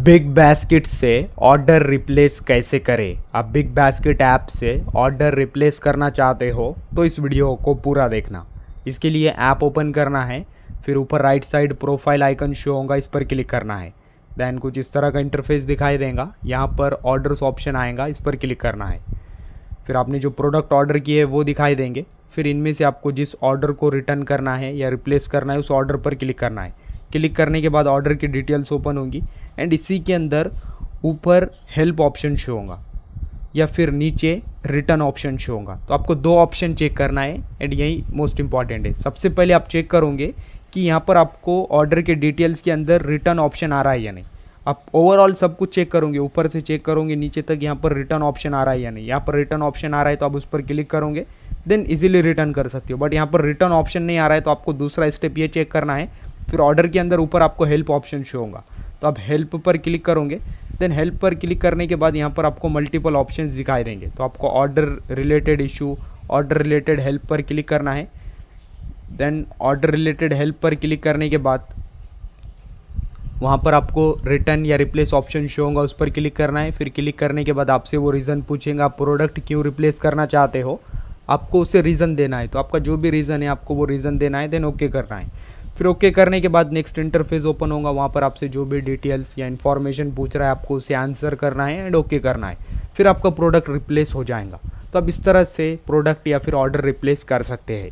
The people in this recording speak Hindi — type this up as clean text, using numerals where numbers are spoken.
बिग बास्केट से ऑर्डर रिप्लेस कैसे करें। आप बिग बास्केट ऐप से ऑर्डर रिप्लेस करना चाहते हो तो इस वीडियो को पूरा देखना। इसके लिए ऐप ओपन करना है, फिर ऊपर right side profile icon show होगा, इस पर क्लिक करना है। देन कुछ इस तरह का इंटरफेस दिखाई देगा। यहाँ पर ऑर्डर्स ऑप्शन आएगा, इस पर क्लिक करना है। फिर आपने जो प्रोडक्ट ऑर्डर किए है वो दिखाई देंगे। फिर इनमें से आपको जिस ऑर्डर को रिटर्न करना है या रिप्लेस करना है उस ऑर्डर पर क्लिक करना है। क्लिक करने के बाद ऑर्डर की डिटेल्स ओपन होंगी एंड इसी के अंदर ऊपर हेल्प ऑप्शन शो होगा या फिर नीचे रिटर्न ऑप्शन शो होगा। तो आपको दो ऑप्शन चेक करना है एंड यही मोस्ट इंपॉर्टेंट है। सबसे पहले आप चेक करोगे कि यहाँ पर आपको ऑर्डर के डिटेल्स के अंदर रिटर्न ऑप्शन आ रहा है या नहीं। आप ओवरऑल सब कुछ चेक करोगे, ऊपर से चेक करोगे नीचे तक यहाँ पर रिटर्न ऑप्शन आ रहा है या नहीं। यहाँ पर रिटर्न ऑप्शन आ रहा है तो आप उस पर क्लिक करोगे, देन इजीली रिटर्न कर सकते हो। बट यहाँ पर रिटर्न ऑप्शन नहीं आ रहा है तो आपको दूसरा स्टेप ये चेक करना है। फिर ऑर्डर के अंदर ऊपर आपको हेल्प ऑप्शन शो होगा, तो आप हेल्प पर क्लिक करोगे। देन हेल्प पर क्लिक करने के बाद यहाँ पर आपको मल्टीपल ऑप्शंस दिखाई देंगे। तो आपको order related issue, order related help पर क्लिक करना है। देन ऑर्डर रिलेटेड हेल्प पर क्लिक करने के बाद वहाँ पर आपको रिटर्न या रिप्लेस ऑप्शन शो होगा, उस पर क्लिक करना है। फिर क्लिक करने के बाद आपसे वो रीज़न पूछेगा, आप प्रोडक्ट क्यों रिप्लेस करना चाहते हो, आपको उसे रीज़न देना है। तो आपका जो भी रीज़न है आपको वो रीज़न देना है, देन ओके करना है। फिर ओके करने के बाद नेक्स्ट इंटरफेस ओपन होगा। वहाँ पर आपसे जो भी डिटेल्स या इन्फॉर्मेशन पूछ रहा है आपको उसे आंसर करना है एंड ओके करना है। फिर आपका प्रोडक्ट रिप्लेस हो जाएगा। तो आप इस तरह से प्रोडक्ट या फिर ऑर्डर रिप्लेस कर सकते हैं।